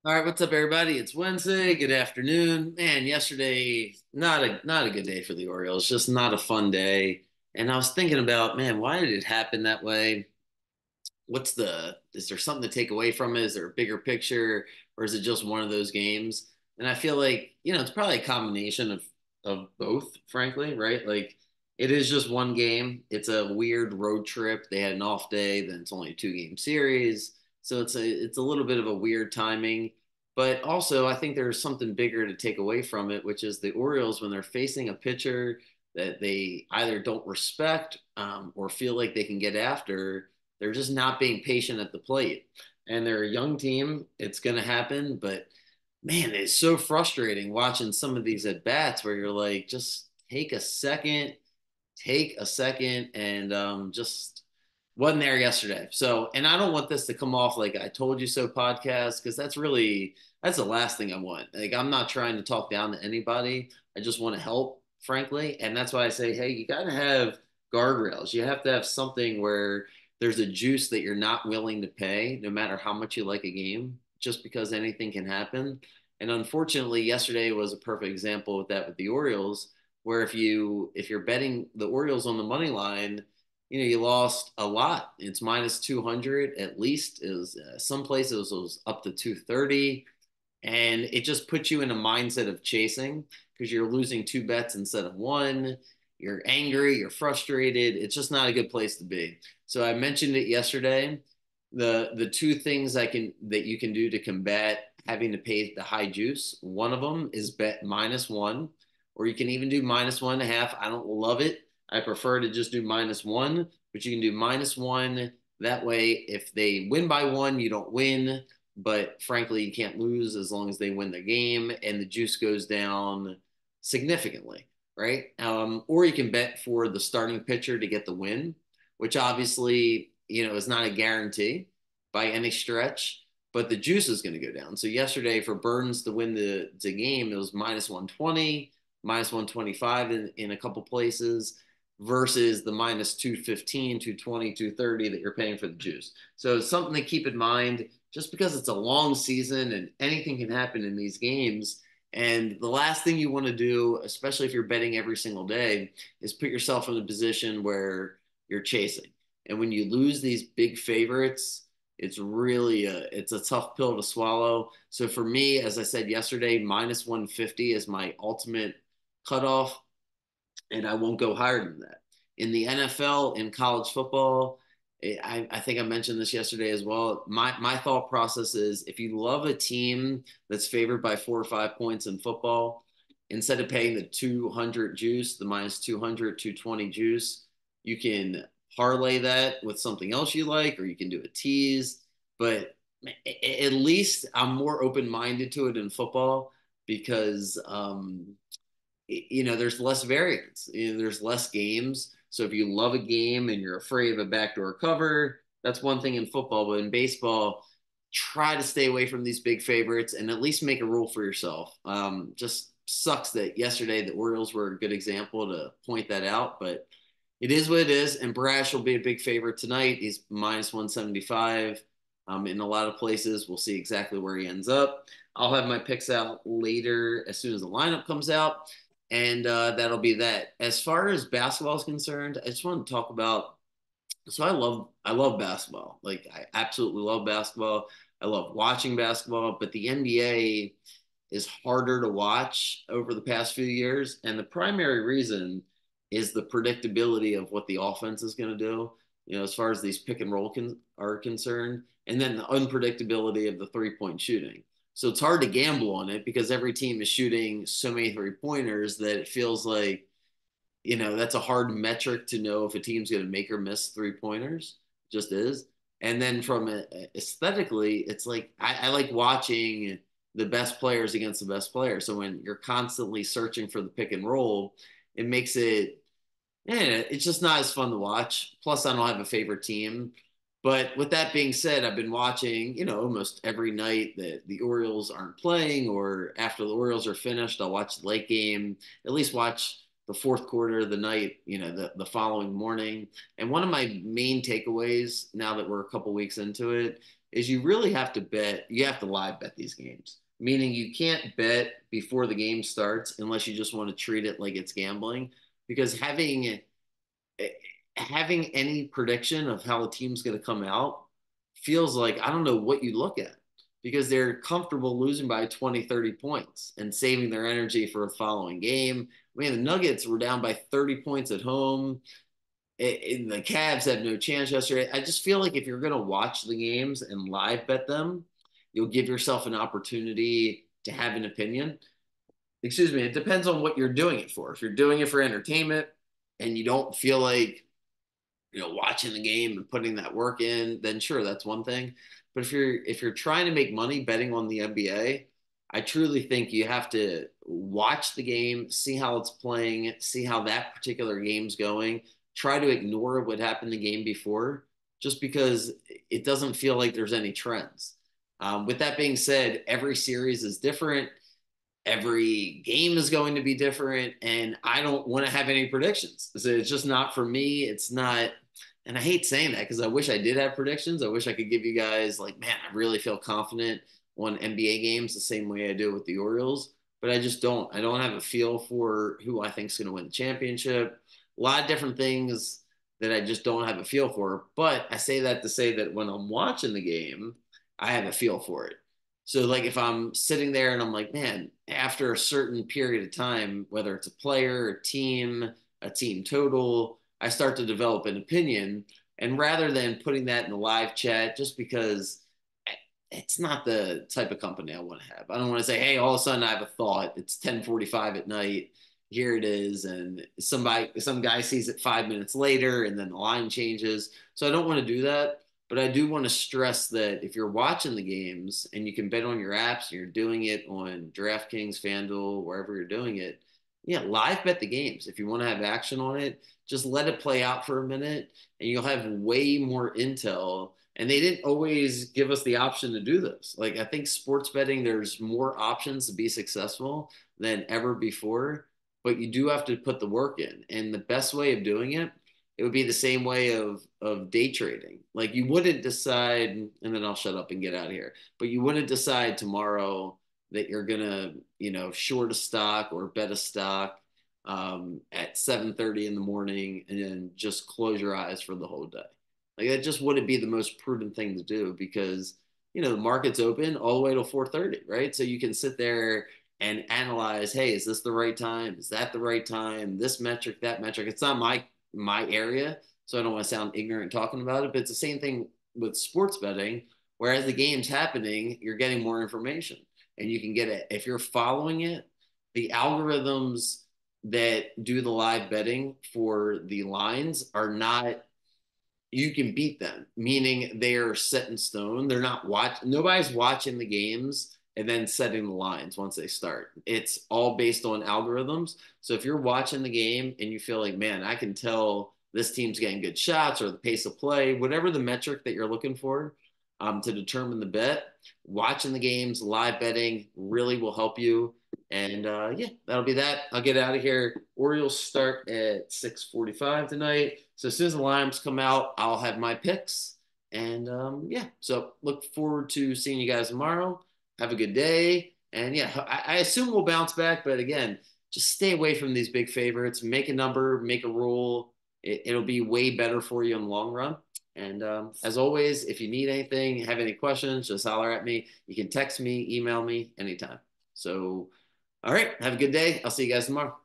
All right, what's up, everybody? It's Wednesday. Good afternoon. Man, yesterday not a good day for the Orioles. Just not a fun day. And I was thinking about, man, why did it happen that way? Is there something to take away from it? Is there a bigger picture, or is it just one of those games? And I feel like, it's probably a combination of both, frankly, right? Like it is just one game. It's a weird road trip. They had an off day, then it's only a two-game series. So it's a little bit of a weird timing. But also, I think there's something bigger to take away from it, which is the Orioles, when they're facing a pitcher that they either don't respect or feel like they can get after, they're just not being patient at the plate. And they're a young team. It's going to happen. But man, it's so frustrating watching some of these at bats where you're like, just take a second, and just wasn't there yesterday. So, and I don't want this to come off like I told you so podcast, because that's the last thing I want. Like, I'm not trying to talk down to anybody. I just want to help, frankly. And that's why I say, hey, you got to have guardrails. You have to have something where there's a juice that you're not willing to pay, no matter how much you like a game, just because anything can happen. And unfortunately, yesterday was a perfect example of that with the Orioles, where if you're betting the Orioles on the money line, you lost a lot. It's minus 200 at least. It was some places it was up to 230, and it just puts you in a mindset of chasing because you're losing two bets instead of one. You're angry, you're frustrated. It's just not a good place to be. So I mentioned it yesterday. The two things that you can do to combat having to pay the high juice. One of them is bet minus one, or you can even do minus 1.5. I don't love it. I prefer to just do minus one, but you can do minus one. That way, if they win by one, you don't win. But frankly, you can't lose as long as they win the game, and the juice goes down significantly, right? Or you can bet for the starting pitcher to get the win, which obviously, is not a guarantee by any stretch, but the juice is going to go down. So yesterday, for Burns to win the game, it was minus 120, minus 125 in a couple places, versus the minus 215, 220, 230 that you're paying for the juice. So it's something to keep in mind, just because it's a long season and anything can happen in these games. And the last thing you want to do, especially if you're betting every single day, is put yourself in a position where you're chasing. And when you lose these big favorites, it's a tough pill to swallow. So for me, as I said yesterday, minus 150 is my ultimate cutoff, and I won't go higher than that. In the NFL, in college football, I think I mentioned this yesterday as well. My thought process is, if you love a team that's favored by 4 or 5 points in football, instead of paying the 200 juice, the minus 200, 220 juice, you can parlay that with something else you like, or you can do a tease. But at least I'm more open minded to it in football, because there's less variance. There's less games. So if you love a game and you're afraid of a backdoor cover, that's one thing in football. But in baseball, try to stay away from these big favorites and at least make a rule for yourself. Just sucks that yesterday the Orioles were a good example to point that out, but it is what it is. And Brash will be a big favorite tonight. He's minus 175. In a lot of places, we'll see exactly where he ends up. I'll have my picks out later as soon as the lineup comes out, and that'll be that. As far as basketball is concerned, I just want to talk about. So I love basketball. Like, I absolutely love basketball. I love watching basketball, but the NBA is harder to watch over the past few years, and the primary reason is the predictability of what the offense is going to do. As far as these pick and roll are concerned, and then the unpredictability of the 3 point shooting. So it's hard to gamble on it because every team is shooting so many 3 pointers that it feels like, that's a hard metric to know if a team's going to make or miss 3 pointers. Just is. And then from aesthetically, it's like I like watching the best players against the best players. So when you're constantly searching for the pick and roll, it makes it, yeah, it's just not as fun to watch. Plus, I don't have a favorite team. But with that being said, I've been watching, almost every night that the Orioles aren't playing, or after the Orioles are finished, I'll watch the late game, at least watch the fourth quarter of the night, the following morning. And one of my main takeaways, now that we're a couple weeks into it, is you really have to bet, you have to live bet these games, meaning you can't bet before the game starts unless you just want to treat it like it's gambling. Because having any prediction of how a team's going to come out feels like I don't know what you look at because they're comfortable losing by 20, 30 points and saving their energy for a following game. I mean, the Nuggets were down by 30 points at home. The Cavs had no chance yesterday. I just feel like if you're going to watch the games and live bet them, you'll give yourself an opportunity to have an opinion. Excuse me. It depends on what you're doing it for. If you're doing it for entertainment and you don't feel like watching the game and putting that work in, then sure, that's one thing. But if you're trying to make money betting on the NBA, I truly think you have to watch the game, see how it's playing, see how that particular game's going, try to ignore what happened the game before, just because it doesn't feel like there's any trends. With that being said, every series is different, every game is going to be different, and I don't want to have any predictions. So it's just not for me. It's not, and I hate saying that because I wish I did have predictions. I wish I could give you guys like, man, I really feel confident on NBA games the same way I do with the Orioles, but I just don't. I don't have a feel for who I think is going to win the championship. A lot of different things that I just don't have a feel for. But I say that to say that when I'm watching the game, I have a feel for it. So like if I'm sitting there and I'm like, man, after a certain period of time, whether it's a player, a team total, I start to develop an opinion. And rather than putting that in the live chat, just because it's not the type of company I want to have. I don't want to say, hey, all of a sudden I have a thought. It's 10:45 at night. Here it is. And some guy sees it 5 minutes later and then the line changes. So I don't want to do that. But I do want to stress that if you're watching the games and you can bet on your apps and you're doing it on DraftKings, FanDuel, wherever you're doing it, yeah, live bet the games. If you want to have action on it, just let it play out for a minute and you'll have way more intel. And they didn't always give us the option to do this. Like, I think sports betting, there's more options to be successful than ever before, but you do have to put the work in. And the best way of doing it would be the same way of day trading. Like you wouldn't decide, and then I'll shut up and get out of here. But you wouldn't decide tomorrow that you're gonna, short a stock or bet a stock at 7:30 in the morning, and then just close your eyes for the whole day. Like that just wouldn't be the most prudent thing to do because the market's open all the way till 4:30, right? So you can sit there and analyze, hey, is this the right time? Is that the right time? This metric, that metric. It's not my area, so I don't want to sound ignorant talking about it, but it's the same thing with sports betting. Whereas the game's happening, you're getting more information and you can get it. If you're following it, the algorithms that do the live betting for the lines are not, you can beat them, meaning they're set in stone. They're not nobody's watching the games and then setting the lines once they start. It's all based on algorithms. So if you're watching the game and you feel like, man, I can tell this team's getting good shots or the pace of play, whatever the metric that you're looking for to determine the bet, watching the games, live betting really will help you. And yeah, that'll be that. I'll get out of here. Orioles start at 6:45 tonight. So as soon as the lines come out, I'll have my picks. And yeah, so look forward to seeing you guys tomorrow. Have a good day. And yeah, I assume we'll bounce back. But again, just stay away from these big favorites. Make a number, make a rule. It'll be way better for you in the long run. And as always, if you need anything, have any questions, just holler at me. You can text me, email me anytime. So, all right, have a good day. I'll see you guys tomorrow.